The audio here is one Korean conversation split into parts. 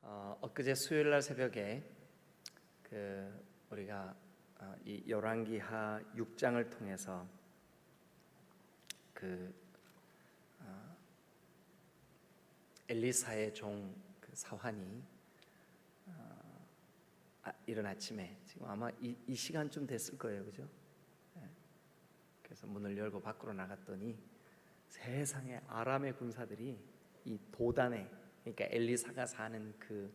엊그제 수요일 날 새벽에 우리가 이 열왕기하 6장을 통해서 엘리사의 종 사환이 이른 아침에 지금 아마 이 시간쯤 됐을 거예요, 그죠? 그래서 문을 열고 밖으로 나갔더니 세상에 아람의 군사들이 이 도단에, 그러니까 엘리사가 사는 그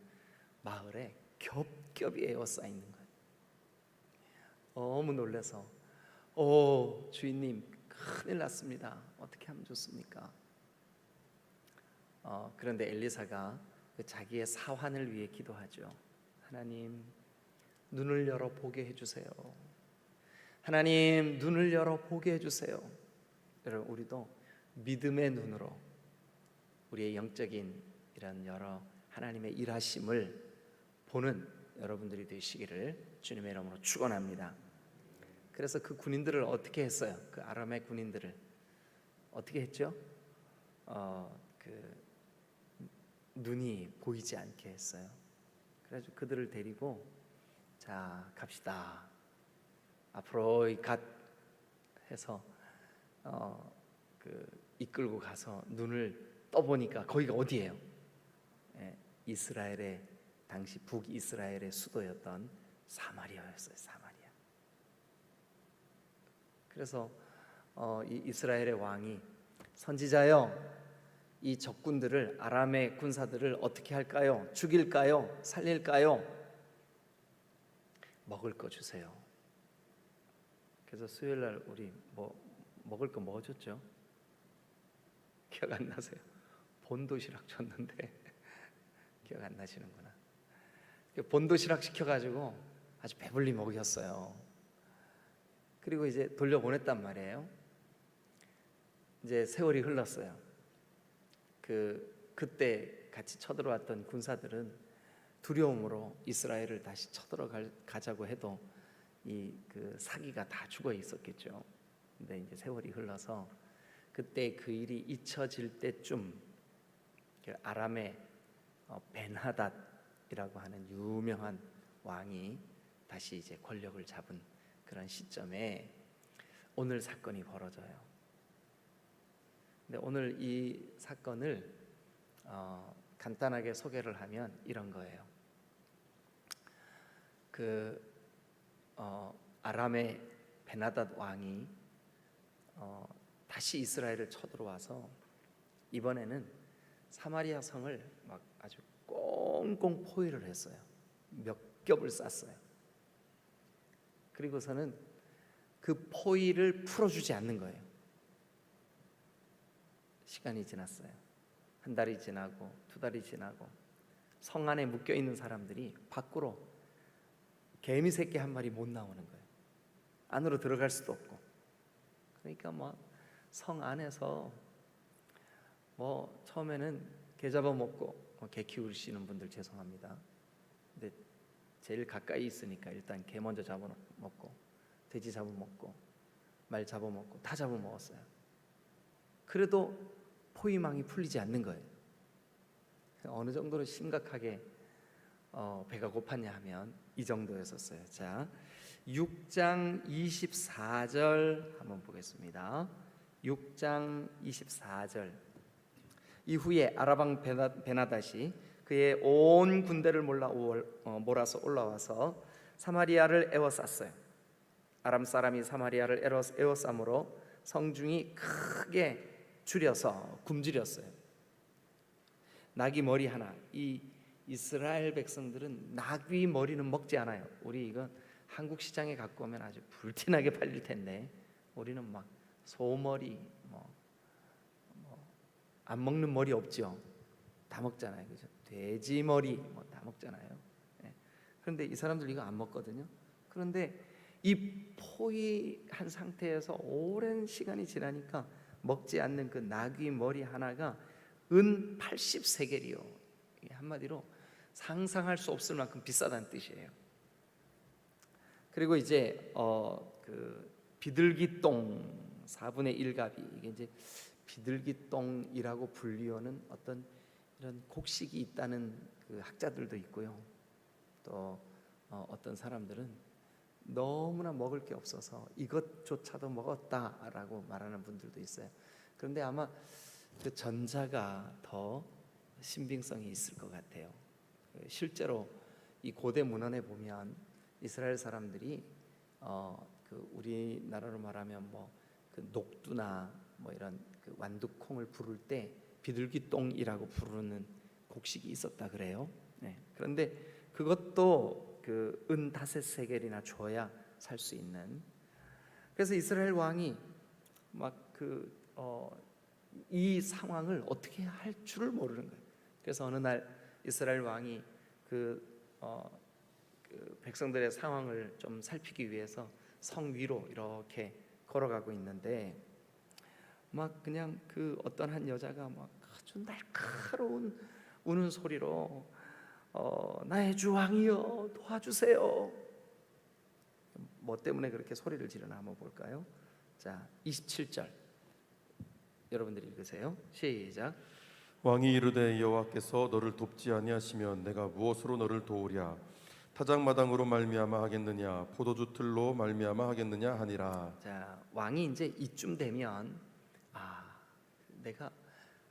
마을에 겹겹이 에워싸 있는 거예요. 너무 놀라서 주인님 큰일 났습니다. 어떻게 하면 좋습니까? 그런데 엘리사가 자기의 사환을 위해 기도하죠. 하나님, 눈을 열어 보게 해주세요. 하나님, 눈을 열어 보게 해주세요. 여러분, 우리도 믿음의 눈으로 우리의 영적인 이런 여러 하나님의 일하심을 보는 여러분들이 되시기를 주님의 이름으로 축원합니다. 그래서 그 군인들을 어떻게 했어요? 그 아람의 군인들을 어떻게 했죠? 눈이 보이지 않게 했어요. 그래서 그들을 데리고 자 갑시다. 앞으로 갓 해서 이끌고 가서 눈을 떠보니까 거기가 어디예요? 이스라엘의 당시 북이스라엘의 수도였던 사마리아였어요. 사마리아. 그래서 이 이스라엘의 왕이 선지자여, 이 적군들을, 아람의 군사들을 어떻게 할까요? 죽일까요? 살릴까요? 먹을 거 주세요. 그래서 수요일 날 우리 먹을 거 뭐 줬죠? 기억 안 나세요? 본도시락 줬는데 기억 안 나시는구나. 본도시락 시켜가지고 아주 배불리 먹였어요. 그리고 이제 돌려보냈단 말이에요. 이제 세월이 흘렀어요. 그때 같이 쳐들어왔던 군사들은 두려움으로 이스라엘을 다시 쳐들어가자고 해도 사기가 다 죽어 있었겠죠. 근데 이제 세월이 흘러서 그때 그 일이 잊혀질 때쯤 아람의 벤하닷이라고 하는 유명한 왕이 다시 이제 권력을 잡은 그런 시점에 오늘 사건이 벌어져요. 근데 오늘 이 사건을 간단하게 소개를 하면 이런 거예요. 아람의 벤하닷 왕이 다시 이스라엘을 쳐들어와서 이번에는 사마리아 성을 막 아주 꽁꽁 포위를 했어요. 몇 겹을 쌌어요. 그리고서는 그 포위를 풀어주지 않는 거예요. 시간이 지났어요. 한 달이 지나고 두 달이 지나고 성 안에 묶여 있는 사람들이 밖으로 개미 새끼 한 마리 못 나오는 거예요. 안으로 들어갈 수도 없고. 그러니까 성 안에서 처음에는 개 잡아먹고, 개 키우시는 분들 죄송합니다. 근데 제일 가까이 있으니까 일단 개 먼저 잡아먹고, 돼지 잡아먹고, 말 잡아먹고 다 잡아먹었어요. 그래도 포위망이 풀리지 않는 거예요. 어느 정도로 심각하게 배가 고팠냐 하면 이 정도였었어요. 자, 6장 24절 한번 보겠습니다. 6장 24절. 이후에 아람 베나닷이 그의 온 군대를 몰아서 올라와서 사마리아를 에워쌌어요. 아람 사람이 사마리아를 에워싸므로 성중이 크게 줄여서 굶주렸어요. 나귀 머리 하나. 이 이스라엘 백성들은 나귀 머리는 먹지 않아요. 우리 이거 한국 시장에 갖고 오면 아주 불티나게 팔릴 텐데 우리는 막 소머리, 안 먹는 머리 없죠. 다 먹잖아요, 그죠? 돼지 머리 다 먹잖아요. 그런데 이 사람들 이거 안 먹거든요. 그런데 이 포위한 상태에서 오랜 시간이 지나니까 먹지 않는 그 나귀 머리 하나가 은 80세겔이요. 한마디로 상상할 수 없을 만큼 비싸다는 뜻이에요. 그리고 이제 비둘기똥 4분의 1갑이 이게 이제 비둘기똥이라고 불리우는 어떤 이런 곡식이 있다는 그 학자들도 있고요. 또 어떤 사람들은 너무나 먹을 게 없어서 이것조차도 먹었다라고 말하는 분들도 있어요. 그런데 아마 그 전자가 더 신빙성이 있을 것 같아요. 실제로 이 고대 문헌에 보면 이스라엘 사람들이 그 우리나라로 말하면 뭐 그 녹두나 뭐 이런 그 완두콩을 부를 때 비둘기똥이라고 부르는 곡식이 있었다 그래요. 네. 그런데 그것도 그 은 5세겔이나 줘야 살 수 있는. 그래서 이스라엘 왕이 막 그 이 상황을 어떻게 할 줄을 모르는 거예요. 그래서 어느 날 이스라엘 왕이 그 백성들의 상황을 좀 살피기 위해서 성 위로 이렇게 걸어가고 있는데 막 그냥 그 어떤 한 여자가 막 아주 날카로운 우는 소리로 나의 주 왕이여 도와주세요. 뭐 때문에 그렇게 소리를 지르나 한번 볼까요? 자, 27절 여러분들이 읽으세요. 시작. 왕이 이르되 여호와께서 너를 돕지 아니하시면 내가 무엇으로 너를 도우랴? 타작마당으로 말미암아 하겠느냐 포도주 틀로 말미암아 하겠느냐 하니라. 자, 왕이 이제 이쯤 되면 내가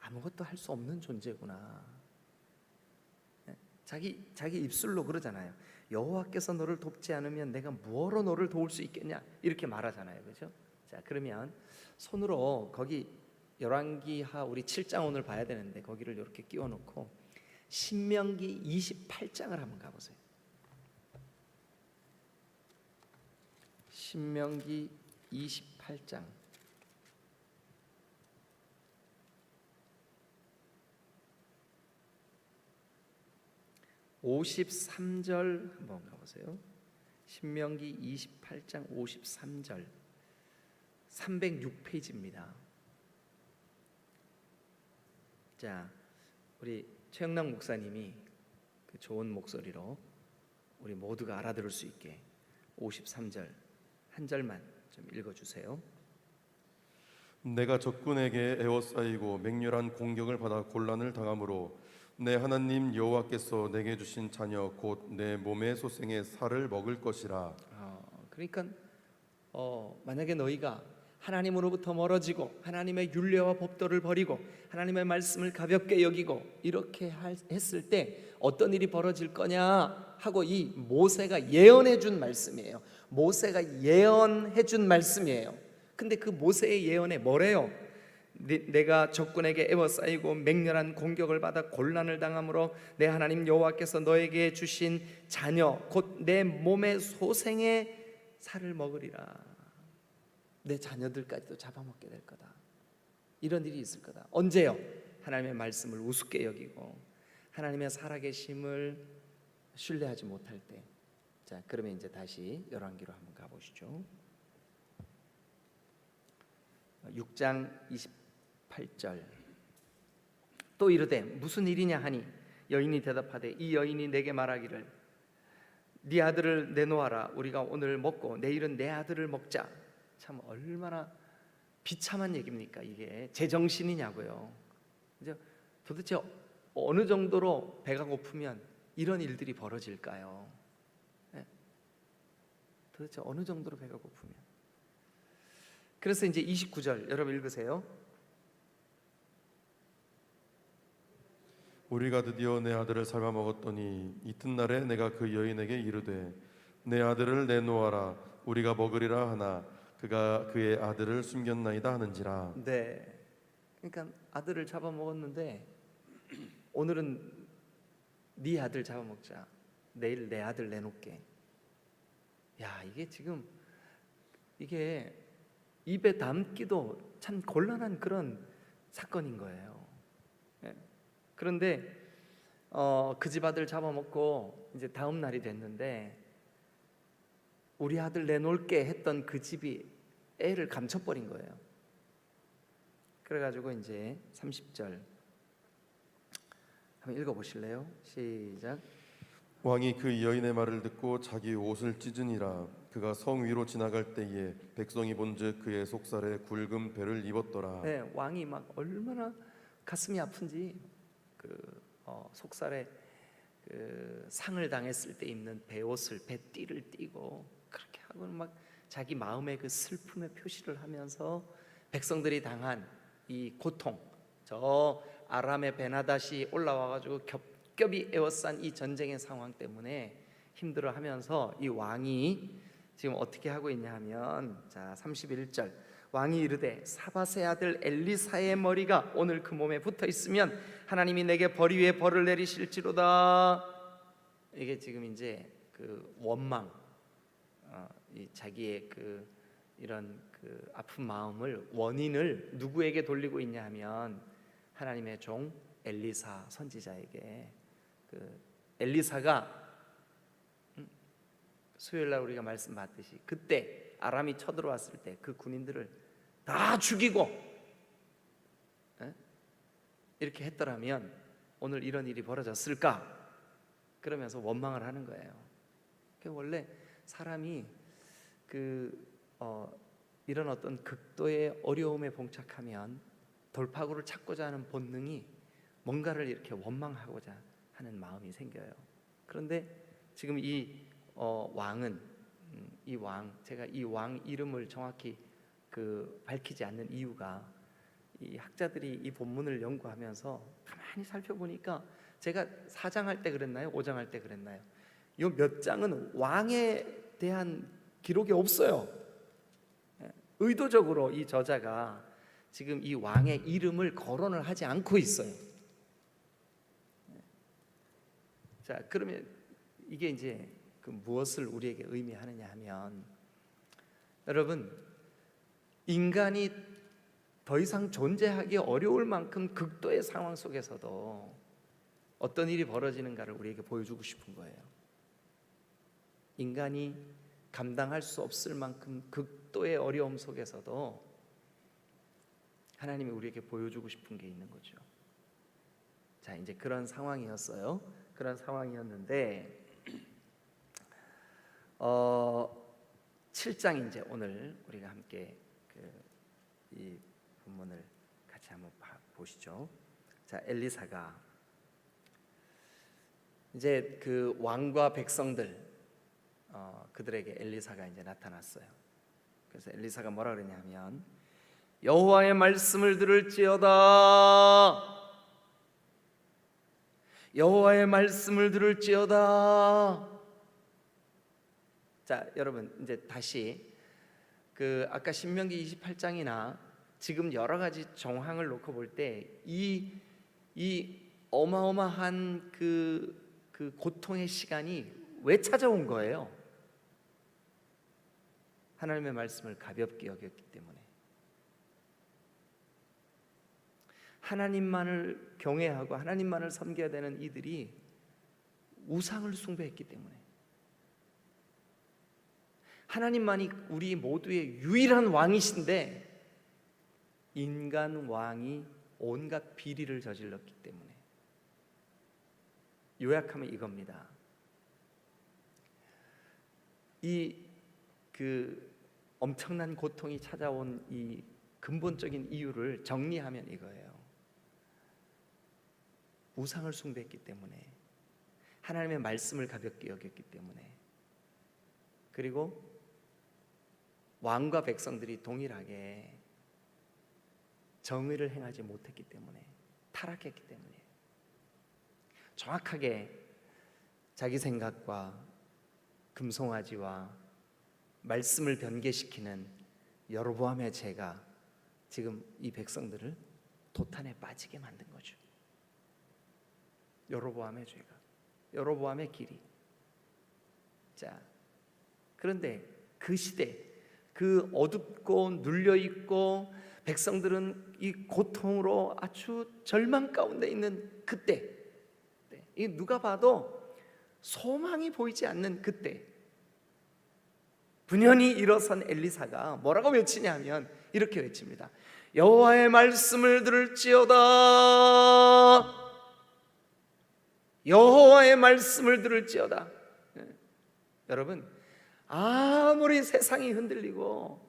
아무것도 할 수 없는 존재구나. 자기 입술로 그러잖아요. 여호와께서 너를 돕지 않으면 내가 무엇으로 너를 도울 수 있겠냐 이렇게 말하잖아요, 그렇죠? 자, 그러면 손으로 거기 열왕기하 우리 7장 오늘 봐야 되는데 거기를 이렇게 끼워놓고 신명기 28장을 한번 가보세요. 신명기 28장 53절 한번 가보세요. 신명기 28장 53절 306페이지입니다. 자, 우리 최영락 목사님이 그 좋은 목소리로 우리 모두가 알아들을 수 있게 53절 한 절만 좀 읽어주세요. 내가 적군에게 에워싸이고 맹렬한 공격을 받아 곤란을 당함으로 내 하나님 여호와께서 내게 주신 자녀 곧 내 몸의 소생의 살을 먹을 것이라. 그러니까 만약에 너희가 하나님으로부터 멀어지고 하나님의 율례와 법도를 버리고 하나님의 말씀을 가볍게 여기고 이렇게 했을 때 어떤 일이 벌어질 거냐 하고 이 모세가 예언해 준 말씀이에요. 모세가 예언해 준 말씀이에요. 근데 그 모세의 예언에 뭐래요? 내가 적군에게 에워싸이고 맹렬한 공격을 받아 곤란을 당함으로 내 하나님 여호와께서 너에게 주신 자녀 곧 내 몸의 소생의 살을 먹으리라. 내 자녀들까지도 잡아먹게 될 거다. 이런 일이 있을 거다. 언제요? 하나님의 말씀을 우습게 여기고 하나님의 살아계심을 신뢰하지 못할 때. 자, 그러면 이제 다시 열왕기로 한번 가보시죠. 6장 28절 또 이르되 무슨 일이냐 하니 여인이 대답하되 이 여인이 내게 말하기를 네 아들을 내놓아라. 우리가 오늘 먹고 내일은 내 아들을 먹자. 참 얼마나 비참한 얘기입니까? 이게 제정신이냐고요. 이제 도대체 어느 정도로 배가 고프면 이런 일들이 벌어질까요? 네. 도대체 어느 정도로 배가 고프면? 그래서 이제 29절 여러분 읽으세요. 우리가 드디어 내 아들을 삶아 먹었더니 이튿날에 내가 그 여인에게 이르되 내 아들을 내놓아라. 우리가 먹으리라 하나 그가 그의 아들을 숨겼나이다 하는지라. 네. 그러니까 아들을 잡아먹었는데 오늘은 네 아들 잡아먹자. 내일 내 아들 내놓게. 야, 이게 지금 이게 입에 담기도 참 곤란한 그런 사건인 거예요. 네. 그런데 그 집 아들 잡아먹고 이제 다음 날이 됐는데 우리 아들 내놓을게 했던 그 집이 애를 감춰버린 거예요. 그래가지고 이제 30절 한번 읽어보실래요? 시작. 왕이 그 여인의 말을 듣고 자기 옷을 찢으니라. 그가 성 위로 지나갈 때에 백성이 본즉 그의 속살에 굵은 배를 입었더라. 네, 왕이 막 얼마나 가슴이 아픈지 속살에 상을 당했을 때 입는 베옷을 베띠를 띠고 그렇게 하고 막 자기 마음의 그 슬픔의 표시를 하면서 백성들이 당한 이 고통, 저 아람의 베나닷이 올라와가지고 겹겹이 에워싼 이 전쟁의 상황 때문에 힘들어하면서 이 왕이 지금 어떻게 하고 있냐 하면, 자 31절, 왕이 이르되 사밧의 아들 엘리사의 머리가 오늘 그 몸에 붙어 있으면 하나님이 내게 벌 위에 벌을 내리실지로다. 이게 지금 이제 그 원망, 이 자기의 이런 아픈 마음을, 원인을 누구에게 돌리고 있냐 하면 하나님의 종 엘리사 선지자에게. 엘리사가 수요일날 우리가 말씀 받듯이 그때 아람이 쳐들어왔을 때 그 군인들을 다 죽이고 이렇게 했더라면 오늘 이런 일이 벌어졌을까? 그러면서 원망을 하는 거예요. 원래 사람이 이런 어떤 극도의 어려움에 봉착하면 돌파구를 찾고자 하는 본능이 뭔가를 이렇게 원망하고자 하는 마음이 생겨요. 그런데 지금 이 왕은, 제가 이 왕 이름을 정확히 밝히지 않는 이유가, 이 학자들이 이 본문을 연구하면서 가만히 살펴보니까, 제가 4장 할 때 그랬나요? 5장 할 때 그랬나요? 요 몇 장은 왕에 대한 기록이 없어요. 의도적으로 이 저자가 지금 이 왕의 이름을 거론을 하지 않고 있어요. 자, 그러면 이게 이제 무엇을 우리에게 의미하느냐 하면, 여러분, 인간이 더 이상 존재하기 어려울 만큼 극도의 상황 속에서도 어떤 일이 벌어지는가를 우리에게 보여주고 싶은 거예요. 인간이 감당할 수 없을 만큼 극도의 어려움 속에서도 하나님이 우리에게 보여주고 싶은 게 있는 거죠. 자, 이제 그런 상황이었어요. 그런 상황이었는데 7장 이제 오늘 우리가 함께 이 본문을 같이 한번 보시죠. 자, 엘리사가 이제 그 왕과 백성들, 그들에게 엘리사가 이제 나타났어요. 그래서 엘리사가 뭐라 그러냐면, 여호와의 말씀을 들을지어다, 여호와의 말씀을 들을지어다. 자, 여러분, 이제 다시 아까 신명기 28장이나 지금 여러 가지 정황을 놓고 볼 때 이 어마어마한 그 고통의 시간이 왜 찾아온 거예요? 하나님의 말씀을 가볍게 여겼기 때문에, 하나님만을 경외하고 하나님만을 섬겨야 되는 이들이 우상을 숭배했기 때문에, 하나님만이 우리 모두의 유일한 왕이신데 인간 왕이 온갖 비리를 저질렀기 때문에. 요약하면 이겁니다. 엄청난 고통이 찾아온 이 근본적인 이유를 정리하면 이거예요. 우상을 숭배했기 때문에, 하나님의 말씀을 가볍게 여겼기 때문에, 그리고 왕과 백성들이 동일하게 정의를 행하지 못했기 때문에, 타락했기 때문에, 정확하게 자기 생각과 금송아지와 말씀을 변개시키는 여로보암의 죄가 지금 이 백성들을 도탄에 빠지게 만든 거죠. 여로보암의 죄가, 여로보암의 길이. 자, 그런데 그 시대, 그 어둡고 눌려있고 백성들은 이 고통으로 아주 절망 가운데 있는 그때, 이 누가 봐도 소망이 보이지 않는 그때, 분연히 일어선 엘리사가 뭐라고 외치냐면 이렇게 외칩니다. 여호와의 말씀을 들을지어다, 여호와의 말씀을 들을지어다. 여러분, 아무리 세상이 흔들리고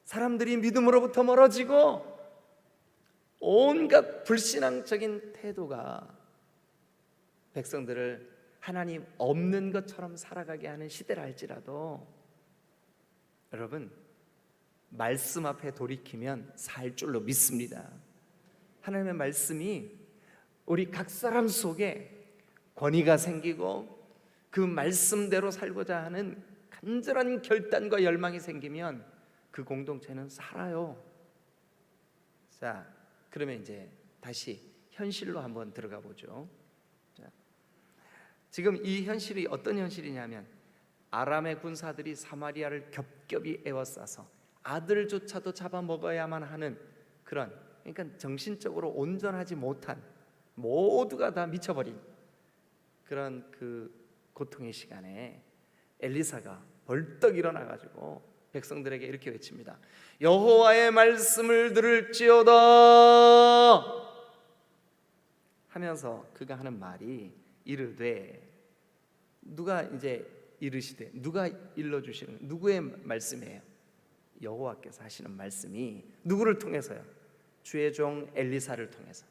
사람들이 믿음으로부터 멀어지고 온갖 불신앙적인 태도가 백성들을 하나님 없는 것처럼 살아가게 하는 시대라 할지라도 여러분 말씀 앞에 돌이키면 살 줄로 믿습니다. 하나님의 말씀이 우리 각 사람 속에 권위가 생기고 그 말씀대로 살고자 하는 간절한 결단과 열망이 생기면 그 공동체는 살아요. 자, 그러면 이제 다시 현실로 한번 들어가 보죠. 자, 지금 이 현실이 어떤 현실이냐면 아람의 군사들이 사마리아를 겹겹이 에워싸서 아들조차도 잡아먹어야만 하는 그런, 그러니까 정신적으로 온전하지 못한, 모두가 다 미쳐버린 그런 그 고통의 시간에 엘리사가 벌떡 일어나가지고 백성들에게 이렇게 외칩니다. 여호와의 말씀을 들을지어다 하면서 그가 하는 말이 이르되, 누가 이제 이르시되, 누가 일러주시는, 누구의 말씀이에요? 여호와께서 하시는 말씀이 누구를 통해서요? 주의 종 엘리사를 통해서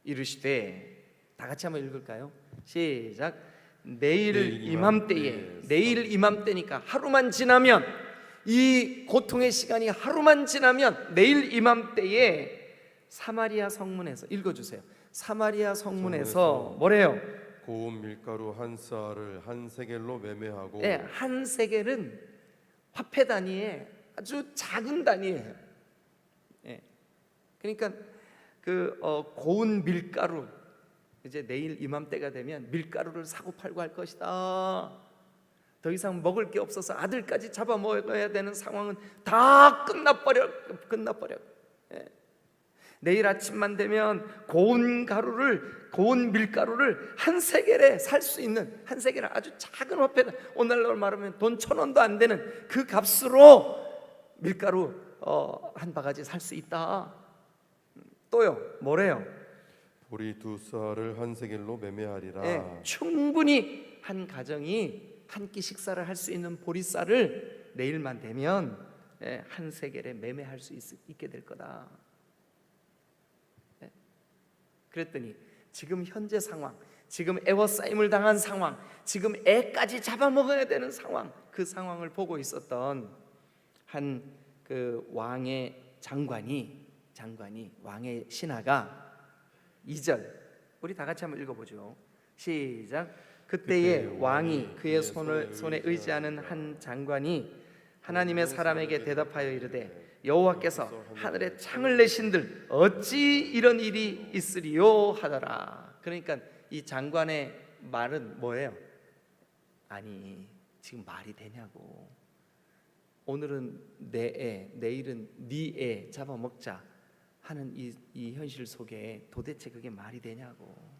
이르시되, 다 같이 한번 읽을까요? 시작. 내일 이맘때에, 내일 이맘때니까 하루만 지나면, 이 고통의 시간이 하루만 지나면 내일 이맘때에 사마리아 성문에서, 읽어주세요. 사마리아 성문에서 뭐래요? 고운 밀가루 한 쌀을 한 세겔로 매매하고. 네, 한 세겔은 화폐 단위의 아주 작은 단위예요. 네. 그러니까 그 고운 밀가루, 이제 내일 이맘때가 되면 밀가루를 사고 팔고 할 것이다. 더 이상 먹을 게 없어서 아들까지 잡아먹어야 되는 상황은 다 끝나버려. 예. 내일 아침만 되면 고운 밀가루를 한 세겔에 살 수 있는, 한 세겔 아주 작은 화폐다. 오늘날로 말하면 돈 1,000원도 안 되는 그 값으로 밀가루 한 바가지 살 수 있다. 또요, 뭐래요? 보리 2쌀을 한 세겔로 매매하리라. 예, 충분히 한 가정이 한 끼 식사를 할 수 있는 보리쌀을 내일만 되면 한 세겔에 매매할 수 있게 될 거다. 그랬더니 지금 현재 상황, 지금 애워싸임을 당한 상황, 지금 애까지 잡아먹어야 되는 상황, 그 상황을 보고 있었던 한 그 왕의 장관이 왕의 신하가 2절, 우리 다 같이 한번 읽어보죠. 시작. 그때에 왕이 그의 손에 의지하는 한 장관이 하나님의 사람에게 대답하여 이르되, 여호와께서 하늘에 창을 내신들 어찌 이런 일이 있으리요 하더라. 그러니까 이 장관의 말은 뭐예요? 아니 지금 말이 되냐고. 오늘은 내 애, 내일은 네 애 잡아먹자 하는 이 현실 속에 도대체 그게 말이 되냐고.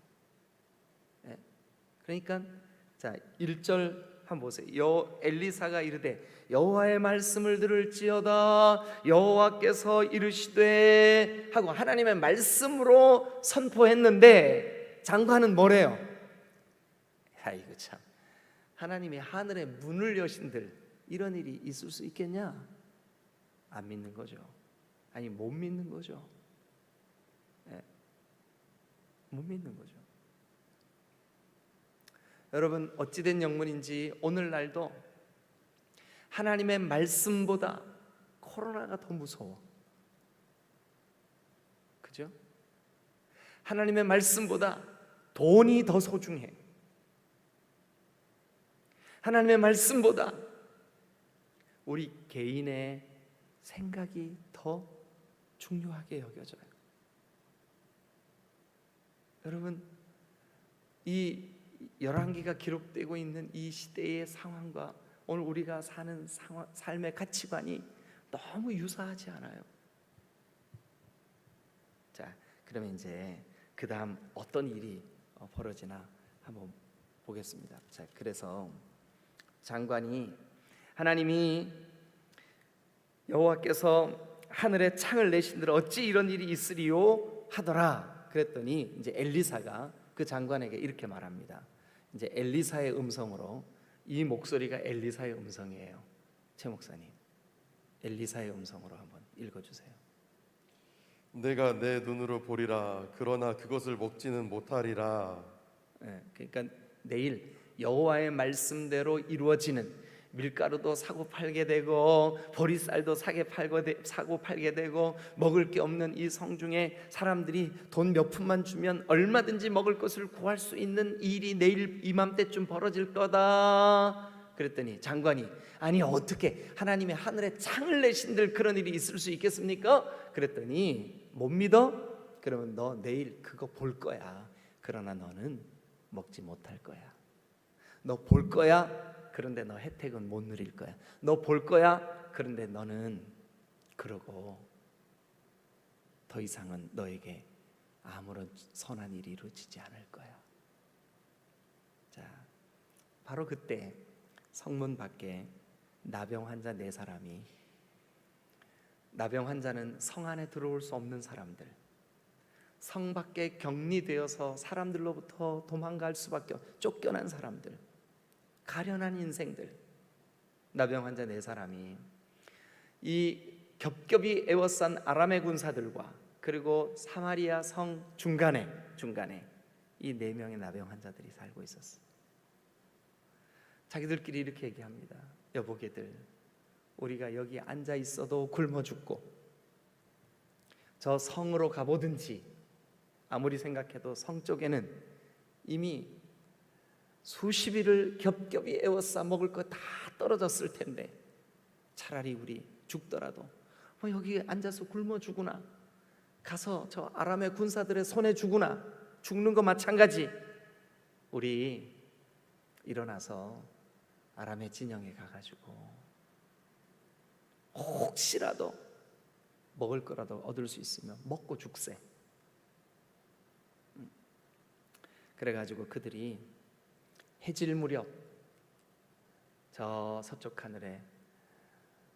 그러니까 자 1절 한번 보세요. 엘리사가 이르되 여호와의 말씀을 들을지어다, 여호와께서 이르시되 하고 하나님의 말씀으로 선포했는데 장관은 뭐래요? 야 이거 참, 하나님이 하늘의 문을 여신들 이런 일이 있을 수 있겠냐? 안 믿는 거죠. 아니 못 믿는 거죠. 못 믿는 거죠. 여러분 어찌된 영문인지 오늘날도 하나님의 말씀보다 코로나가 더 무서워. 그죠? 하나님의 말씀보다 돈이 더 소중해. 하나님의 말씀보다 우리 개인의 생각이 더 중요하게 여겨져요. 여러분 이 열왕기가 기록되고 있는 이 시대의 상황과 오늘 우리가 사는 삶의 가치관이 너무 유사하지 않아요? 자, 그러면 이제 그 다음 어떤 일이 벌어지나 한번 보겠습니다. 자, 그래서 장관이 하나님이 여호와께서 하늘에 창을 내신들 어찌 이런 일이 있으리요 하더라. 그랬더니 이제 엘리사가 그 장관에게 이렇게 말합니다. 이제 엘리사의 음성으로, 이 목소리가 엘리사의 음성이에요. 최 목사님, 엘리사의 음성으로 한번 읽어주세요. 내가 내 눈으로 보리라. 그러나 그것을 먹지는 못하리라. 그러니까 내일 여호와의 말씀대로 이루어지는 밀가루도 사고 팔게 되고 보리쌀도 사고 팔게 되고 먹을 게 없는 이 성중에 사람들이 돈 몇 푼만 주면 얼마든지 먹을 것을 구할 수 있는 일이 내일 이맘때쯤 벌어질 거다. 그랬더니 장관이 아니 어떻게 하나님의 하늘에 창을 내신들 그런 일이 있을 수 있겠습니까? 그랬더니 못 믿어? 그러면 너 내일 그거 볼 거야. 그러나 너는 먹지 못할 거야. 너 볼 거야. 그런데 너 혜택은 못 누릴 거야. 너 볼 거야. 그런데 너는 그러고 더 이상은 너에게 아무런 선한 일이 이루어지지 않을 거야. 자, 바로 그때 성문 밖에 나병 환자 4사람이, 나병 환자는 성 안에 들어올 수 없는 사람들, 성 밖에 격리되어서 사람들로부터 도망갈 수밖에 쫓겨난 사람들, 가련한 인생들, 나병 환자 4사람이 이 겹겹이 에워싼 아람의 군사들과 그리고 사마리아 성 중간에 이 4명의 나병 환자들이 살고 있었어. 자기들끼리 이렇게 얘기합니다. 여보게들, 우리가 여기 앉아 있어도 굶어 죽고 저 성으로 가보든지, 아무리 생각해도 성 쪽에는 이미 수십일을 겹겹이 에워싸 먹을 거 다 떨어졌을 텐데 차라리 우리 죽더라도 뭐 여기 앉아서 굶어 죽으나, 가서 저 아람의 군사들의 손에 죽으나, 죽는 거 마찬가지. 우리 일어나서 아람의 진영에 가가지고 혹시라도 먹을 거라도 얻을 수 있으면 먹고 죽세. 그래가지고 그들이 해질 무렵 저 서쪽 하늘에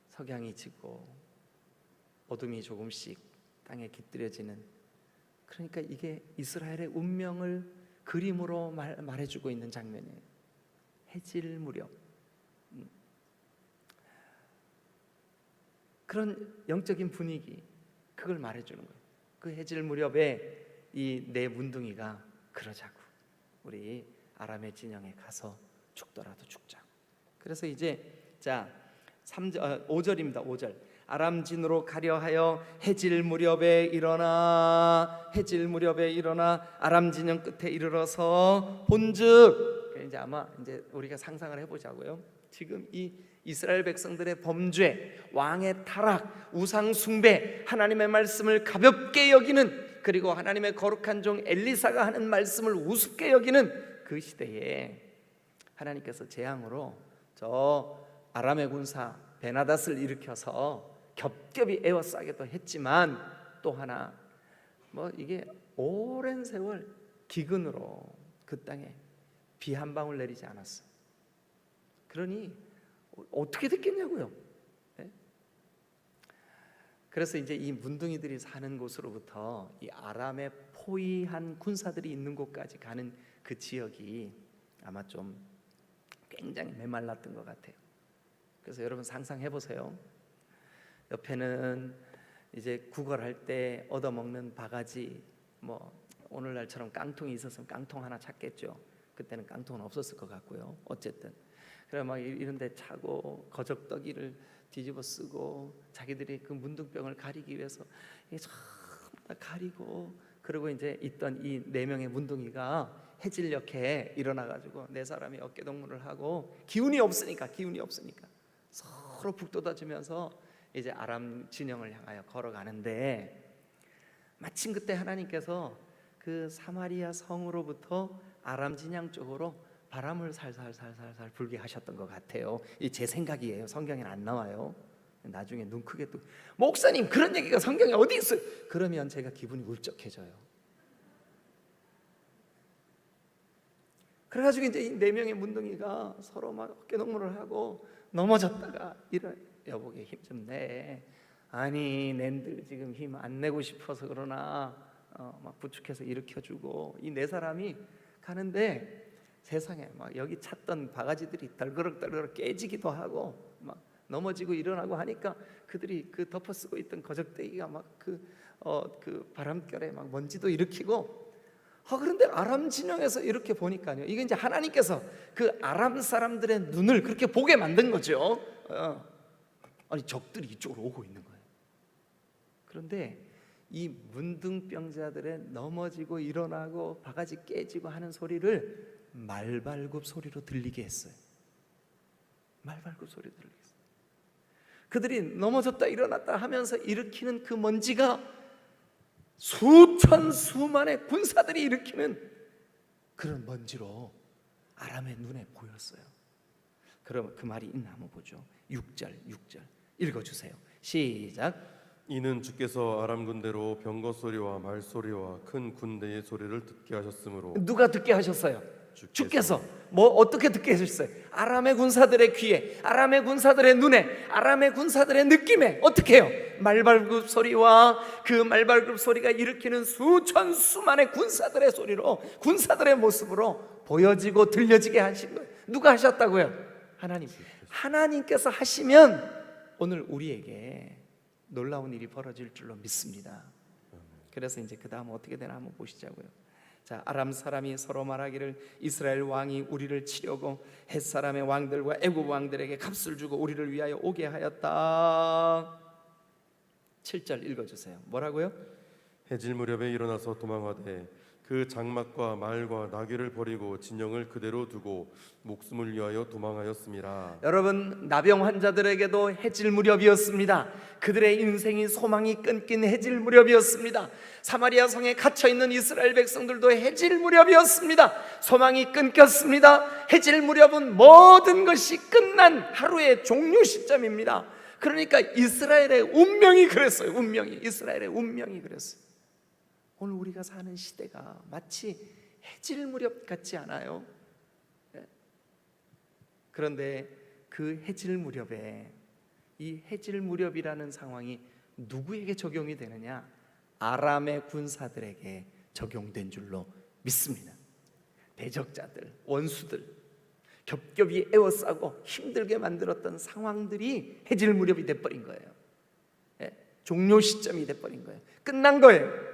석양이 지고 어둠이 조금씩 땅에 깃들여지는, 그러니까 이게 이스라엘의 운명을 그림으로 말해주고 있는 장면이에요. 해질 무렵. 그런 영적인 분위기, 그걸 말해주는 거예요. 그 해질 무렵에 이 4 문둥이가 그러자고, 우리 아람의 진영에 가서 죽더라도 죽자고. 그래서 이제 자 5절입니다. 5절. 아람진으로 가려 하여 해질 무렵에 일어나, 해질 무렵에 일어나 아람 진영 끝에 이르러서 본즉, 이제 아마 이제 우리가 상상을 해보자고요. 지금 이 이스라엘 백성들의 범죄, 왕의 타락, 우상 숭배, 하나님의 말씀을 가볍게 여기는, 그리고 하나님의 거룩한 종 엘리사가 하는 말씀을 우습게 여기는 그 시대에 하나님께서 재앙으로 저 아람의 군사 베나닷을 일으켜서 겹겹이 에워싸기도 했지만, 또 하나 뭐 이게 오랜 세월 기근으로 그 땅에 비 한 방울 내리지 않았어. 그러니 어떻게 됐겠냐고요. 네? 그래서 이제 이 문둥이들이 사는 곳으로부터 이 아람의 포위한 군사들이 있는 곳까지 가는 그 지역이 아마 좀 굉장히 메말랐던 것 같아요. 그래서 여러분 상상해 보세요. 옆에는 이제 구걸할 때 얻어먹는 바가지, 뭐 오늘날처럼 깡통이 있었으면 깡통 하나 찾겠죠. 그때는 깡통은 없었을 것 같고요. 어쨌든 그래 막 이런 데 차고 거적더기를 뒤집어 쓰고 자기들이 그 문둥병을 가리기 위해서 전부 가리고, 그리고 이제 있던 이 4명의 문둥이가 해질녘에 일어나가지고 4사람이 어깨동무를 하고 기운이 없으니까 서로 북돋아주면서 이제 아람 진영을 향하여 걸어가는데, 마침 그때 하나님께서 그 사마리아 성으로부터 아람 진영 쪽으로 바람을 살살살살살 불게 하셨던 것 같아요. 이 제 생각이에요. 성경에는 안 나와요. 나중에 눈 크게 뜨고 목사님 그런 얘기가 성경에 어디 있어요? 그러면 제가 기분이 울적해져요. 그래가지고 이제 이 4명의 문둥이가 서로 막 어깨동무를 하고 넘어졌다가 여보게 힘 좀 내. 아니 낸들 지금 힘 안 내고 싶어서 그러나 막 부축해서 일으켜주고, 이 4사람이 가는데 세상에 막 여기 찼던 바가지들이 덜그럭 깨지기도 하고 막 넘어지고 일어나고 하니까 그들이 그 덮어쓰고 있던 거적대기가 막 그 그 바람결에 막 먼지도 일으키고. 그런데 아람 진영에서 이렇게 보니까요, 이게 이제 하나님께서 그 아람 사람들의 눈을 그렇게 보게 만든 거죠. 아니 적들이 이쪽으로 오고 있는 거예요. 그런데 이 문둥병자들의 넘어지고 일어나고 바가지 깨지고 하는 소리를 말발굽 소리로 들리게 했어요. 말발굽 소리 들리게 했어요. 그들이 넘어졌다 일어났다 하면서 일으키는 그 먼지가 수천 수만의 군사들이 일으키는 그런 먼지로 아람의 눈에 보였어요. 그럼 그 말이 있나 한번 보죠. 6절 읽어주세요. 시작. 이는 주께서 아람 군대로 병거 소리와 말 소리와 큰 군대의 소리를 듣게 하셨으므로. 누가 듣게 하셨어요? 주께서. 뭐 어떻게 듣게 하셨어요? 아람의 군사들의 귀에, 아람의 군사들의 눈에, 아람의 군사들의 느낌에 어떻게 해요? 말발굽 소리와 그 말발굽 소리가 일으키는 수천 수만의 군사들의 소리로, 군사들의 모습으로 보여지고 들려지게 하신 거예요. 누가 하셨다고요? 하나님. 하나님께서 하시면 오늘 우리에게 놀라운 일이 벌어질 줄로 믿습니다. 그래서 이제 그 다음 어떻게 되나 한번 보시자고요. 자, 아람 사람이 서로 말하기를 이스라엘 왕이 우리를 치려고 헷 사람의 왕들과 애굽 왕들에게 값을 주고 우리를 위하여 오게 하였다. 7절 읽어주세요. 뭐라고요? 해질 무렵에 일어나서 도망하되 그 장막과 말과 나귀를 버리고 진영을 그대로 두고 목숨을 위하여 도망하였습니다. 여러분, 나병 환자들에게도 해질 무렵이었습니다. 그들의 인생이 소망이 끊긴 해질 무렵이었습니다. 사마리아 성에 갇혀 있는 이스라엘 백성들도 해질 무렵이었습니다. 소망이 끊겼습니다. 해질 무렵은 모든 것이 끝난 하루의 종료 시점입니다. 그러니까 이스라엘의 운명이 그랬어요. 이스라엘의 운명이 그랬어요. 오늘 우리가 사는 시대가 마치 해질 무렵 같지 않아요? 그런데 그 해질 무렵에, 이 해질 무렵이라는 상황이 누구에게 적용이 되느냐? 아람의 군사들에게 적용된 줄로 믿습니다. 대적자들, 원수들, 겹겹이 에워싸고 힘들게 만들었던 상황들이 해질 무렵이 돼버린 거예요. 종료 시점이 돼버린 거예요. 끝난 거예요.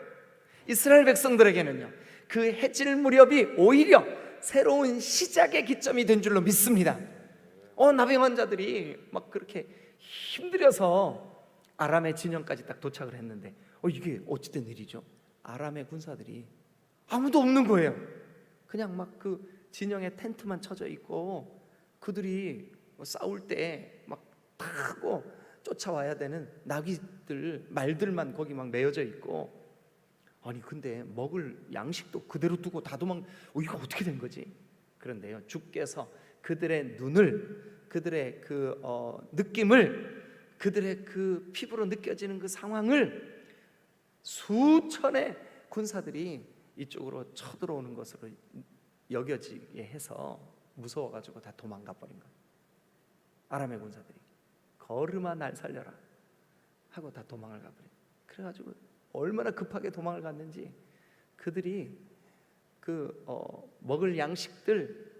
이스라엘 백성들에게는요, 그 해질 무렵이 오히려 새로운 시작의 기점이 된 줄로 믿습니다. 나병 환자들이 막 그렇게 힘들어서 아람의 진영까지 딱 도착을 했는데 이게 어찌된 일이죠? 아람의 군사들이 아무도 없는 거예요. 그냥 막 그 진영에 텐트만 쳐져 있고 그들이 싸울 때 막 타고 쫓아와야 되는 나귀들, 말들만 거기 막 메어져 있고, 아니 근데 먹을 양식도 그대로 두고 다 이거 어떻게 된 거지? 그런데요, 주께서 그들의 눈을, 그들의 그 느낌을, 그들의 그 피부로 느껴지는 그 상황을 수천의 군사들이 이쪽으로 쳐들어오는 것으로 여겨지게 해서 무서워가지고 다 도망가 버린 거예요. 아람의 군사들이 걸음아 날 살려라 하고 다 도망을 가버린. 그래가지고 얼마나 급하게 도망을 갔는지 그들이 그 먹을 양식들,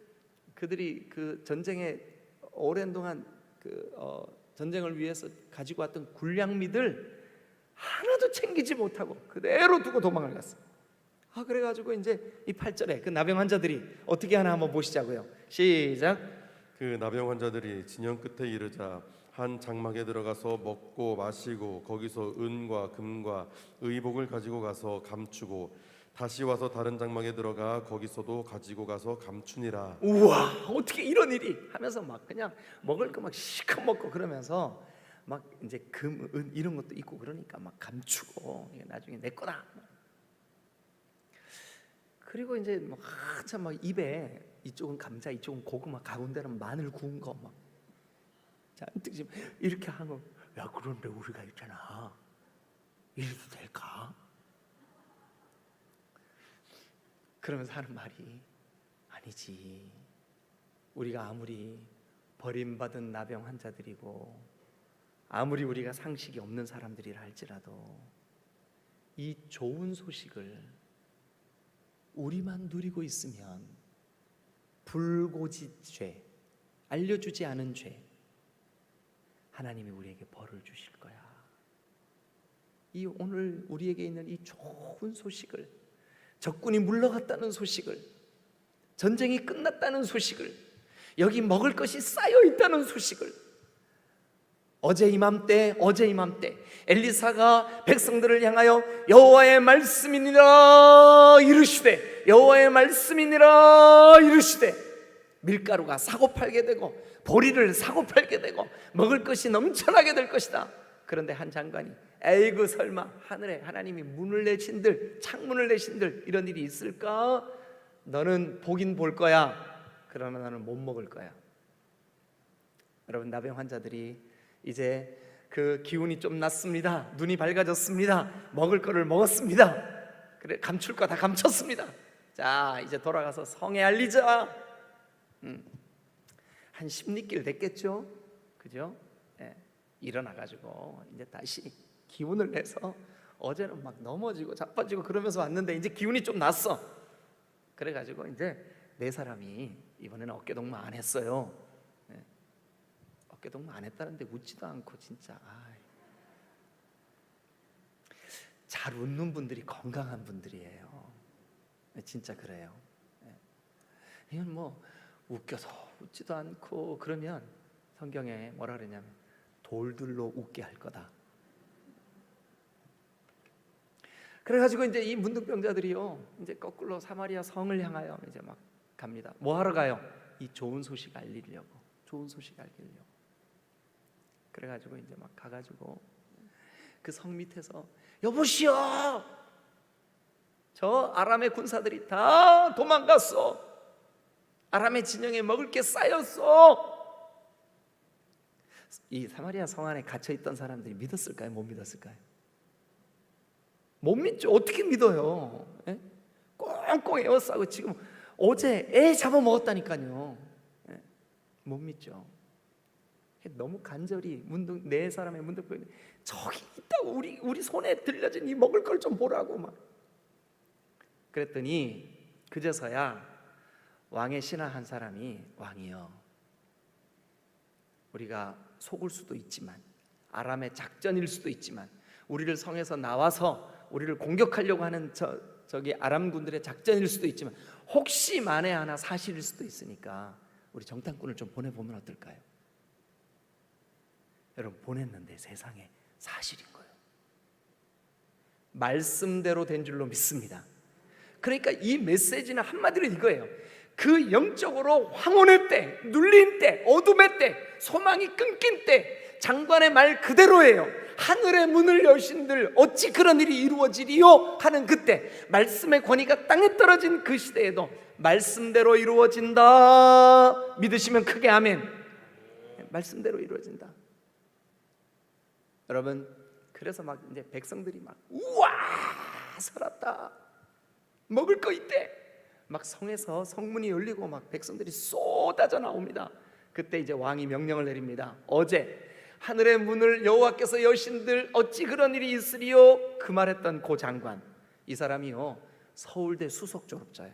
그들이 그 전쟁에 오랜 동안 그 전쟁을 위해서 가지고 왔던 군량미들 하나도 챙기지 못하고 그대로 두고 도망을 갔어요. 그래가지고 이제 이 8절에 그 나병 환자들이 어떻게 하나 한번 보시자고요. 시작. 그 나병 환자들이 진영 끝에 이르자 한 장막에 들어가서 먹고 마시고 거기서 은과 금과 의복을 가지고 가서 감추고 다시 와서 다른 장막에 들어가 거기서도 가지고 가서 감추니라. 우와, 어떻게 이런 일이 하면서 막 그냥 먹을 거 막 시커 먹고 그러면서 막 이제 금, 은 이런 것도 있고 그러니까 막 감추고 이게 나중에 내 거다. 그리고 이제 막 한참 막 입에 이쪽은 감자, 이쪽은 고구마, 가운데는 마늘 구운 거 막 잔뜩 지금 이렇게 하고, 야 그런데 우리가 있잖아, 이래도 될까? 그러면서 하는 말이, 아니지, 우리가 아무리 버림받은 나병 환자들이고 아무리 우리가 상식이 없는 사람들이라 할지라도 이 좋은 소식을 우리만 누리고 있으면 불고지죄, 알려주지 않은 죄, 하나님이 우리에게 벌을 주실 거야. 이 오늘 우리에게 있는 이 좋은 소식을, 적군이 물러갔다는 소식을, 전쟁이 끝났다는 소식을, 여기 먹을 것이 쌓여 있다는 소식을 어제 이맘때 엘리사가 백성들을 향하여 여호와의 말씀이니라 이르시되, 여호와의 말씀이니라 이르시되, 밀가루가 사고 팔게 되고 보리를 사고 팔게 되고 먹을 것이 넘쳐나게 될 것이다. 그런데 한 장관이 에이그 설마 하늘에 하나님이 문을 내신들, 창문을 내신들 이런 일이 있을까? 너는 보긴 볼 거야. 그러나 나는 못 먹을 거야. 여러분, 나병 환자들이 이제 그 기운이 좀 났습니다. 눈이 밝아졌습니다. 먹을 거를 먹었습니다. 그래, 감출 거 다 감췄습니다. 자, 이제 돌아가서 성에 알리자. 한 10리길 됐겠죠? 그죠? 예, 일어나가지고 이제 다시 기운을 내서, 어제는 막 넘어지고 자빠지고 그러면서 왔는데 이제 기운이 좀 났어. 그래가지고 이제 네 사람이 이번에는 어깨동무 안 했어요. 예, 어깨동무 안 했다는데 웃지도 않고 진짜. 잘 웃는 분들이 건강한 분들이에요. 진짜 그래요. 예. 이건 뭐 웃겨서 웃지도 않고 그러면 성경에 뭐라 그러냐면 돌들로 웃게 할 거다. 그래가지고 이제 이 문둥병자들이요, 이제 거꾸로 사마리아 성을 향하여 이제 막 갑니다. 뭐 하러 가요? 이 좋은 소식 알리려고. 좋은 소식 알리려고. 그래가지고 이제 막 가가지고 그 성 밑에서 여보시오, 저 아람의 군사들이 다 도망갔어. 아람의 진영에 먹을 게 쌓였어. 이 사마리아 성 안에 갇혀 있던 사람들이 믿었을까요? 못 믿었을까요? 못 믿죠. 어떻게 믿어요? 예? 꽁꽁 에워싸고 지금 어제 애 잡아먹었다니까요. 예? 못 믿죠. 너무 간절히 네 사람의 문득 저기 있다고, 우리 손에 들려진 이 먹을 걸 좀 보라고 막. 그랬더니 그제서야 왕의 신하 한 사람이, 왕이여, 우리가 속을 수도 있지만, 아람의 작전일 수도 있지만, 우리를 성에서 나와서 우리를 공격하려고 하는 저기 아람군들의 작전일 수도 있지만, 혹시 만에 하나 사실일 수도 있으니까 우리 정탐꾼을 좀 보내보면 어떨까요? 여러분, 보냈는데 세상에 사실인 거예요. 말씀대로 된 줄로 믿습니다. 그러니까 이 메시지는 한마디로 이거예요. 그 영적으로 황혼의 때, 눌린 때, 어둠의 때, 소망이 끊긴 때, 장관의 말 그대로예요. 하늘의 문을 여신들 어찌 그런 일이 이루어지리요 하는 그때, 말씀의 권위가 땅에 떨어진 그 시대에도 말씀대로 이루어진다. 믿으시면 크게 아멘. 말씀대로 이루어진다. 여러분, 그래서 막 이제 백성들이 막 우와 살았다, 먹을 거 있대, 막 성에서 성문이 열리고 막 백성들이 쏟아져 나옵니다. 그때 이제 왕이 명령을 내립니다. 어제 하늘의 문을 여호와께서 여신들 어찌 그런 일이 있으리요? 그 말했던 고 장관, 이 사람이요 서울대 수석 졸업자예요.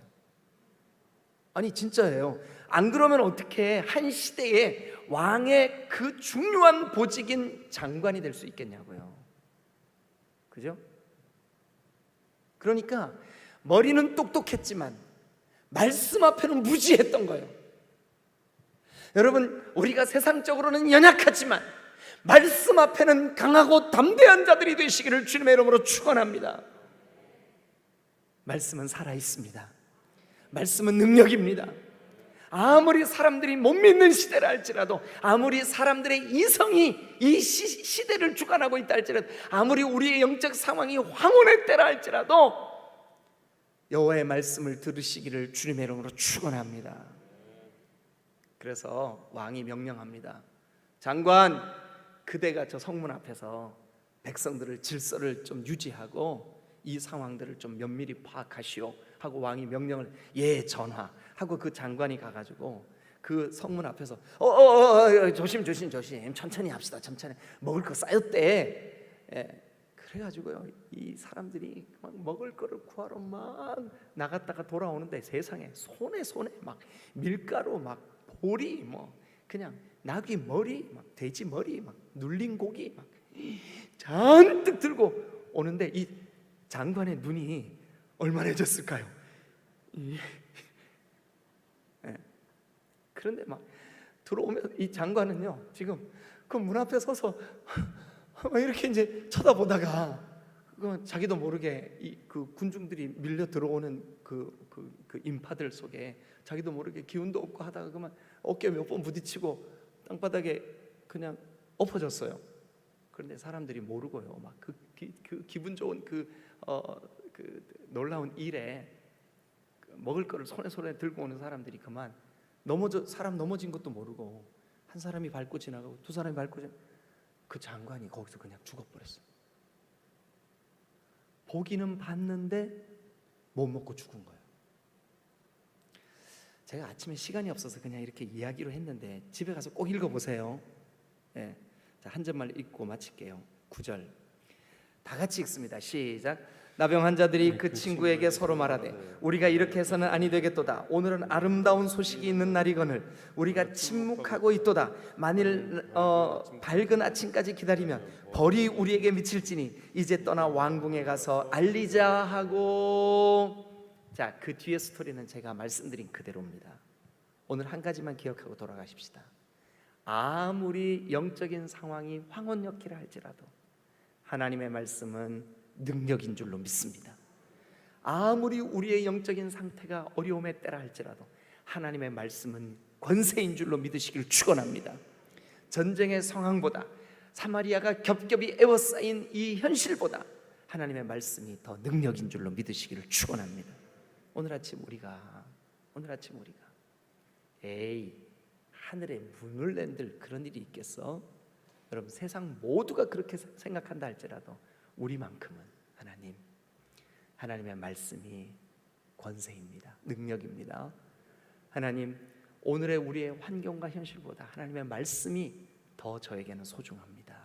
아니 진짜예요. 안 그러면 어떻게 한 시대에 왕의 그 중요한 보직인 장관이 될 수 있겠냐고요. 그죠? 그러니까 머리는 똑똑했지만 말씀 앞에는 무지했던 거예요. 여러분, 우리가 세상적으로는 연약하지만 말씀 앞에는 강하고 담대한 자들이 되시기를 주님의 이름으로 축원합니다. 말씀은 살아있습니다. 말씀은 능력입니다. 아무리 사람들이 못 믿는 시대라 할지라도, 아무리 사람들의 이성이 이 시대를 주관하고 있다 할지라도, 아무리 우리의 영적 상황이 황혼의 때라 할지라도 여호와의 말씀을 들으시기를 주님의 이름으로 축원합니다. 그래서 왕이 명령합니다. 장관, 그대가 저 성문 앞에서 백성들을 질서를 좀 유지하고 이 상황들을 좀 면밀히 파악하시오 하고 왕이 명령을, 예 전하 하고 그 장관이 가가지고 그 성문 앞에서 조심 천천히 합시다. 천천히 먹을 거 쌓였대. 예. 그래가지고요 이 사람들이 막 먹을 거를 구하러 막 나갔다가 돌아오는데 세상에 손에 막 밀가루, 막 보리, 뭐 그냥 나귀 머리, 막 돼지 머리, 막 눌린 고기 막 잔뜩 들고 오는데 이 장관의 눈이 얼마나졌을까요? 예. 그런데 막 들어오면 이 장관은요 지금 그 문 앞에 서서 이렇게 이제 쳐다보다가 그 자기도 모르게 이 그 군중들이 밀려 들어오는 그 인파들 속에 자기도 모르게 기운도 없고 하다가 그만 어깨 몇 번 부딪히고 땅바닥에 그냥 엎어졌어요. 그런데 사람들이 모르고요. 막 그 기분 좋은 그 놀라운 일에 먹을 거를 손에 들고 오는 사람들이 그만 사람 넘어진 것도 모르고 한 사람이 밟고 지나가고 두 사람이 밟고 그 장관이 거기서 그냥 죽어버렸어요. 보기는 봤는데 못 먹고 죽은 거예요. 제가 아침에 시간이 없어서 그냥 이렇게 이야기로 했는데 집에 가서 꼭 읽어보세요. 예. 자, 한 절만 읽고 마칠게요. 9절 다 같이 읽습니다. 시작. 나병 환자들이 그 친구에게 서로 말하되 우리가 이렇게 해서는 아니 되겠도다. 오늘은 아름다운 소식이 있는 날이거늘 우리가 침묵하고 있도다. 만일 밝은 아침까지 기다리면 벌이 우리에게 미칠지니 이제 떠나 왕궁에 가서 알리자 하고. 자, 그 뒤에 스토리는 제가 말씀드린 그대로입니다. 오늘 한 가지만 기억하고 돌아가십시다. 아무리 영적인 상황이 황혼역기라 할지라도 하나님의 말씀은 능력인 줄로 믿습니다. 아무리 우리의 영적인 상태가 어려움에 때라 할지라도 하나님의 말씀은 권세인 줄로 믿으시기를 축원합니다. 전쟁의 상황보다 사마리아가 겹겹이 에워싸인 이 현실보다 하나님의 말씀이 더 능력인 줄로 믿으시기를 축원합니다. 오늘 아침 우리가 에이 하늘에 문을 낸들 그런 일이 있겠어? 여러분 세상 모두가 그렇게 생각한다 할지라도 우리만큼은 하나님의 말씀이 권세입니다. 능력입니다. 하나님 오늘의 우리의 환경과 현실보다 하나님의 말씀이 더 저에게는 소중합니다.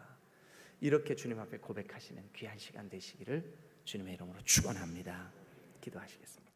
이렇게 주님 앞에 고백하시는 귀한 시간 되시기를 주님의 이름으로 축원합니다. 기도하시겠습니다.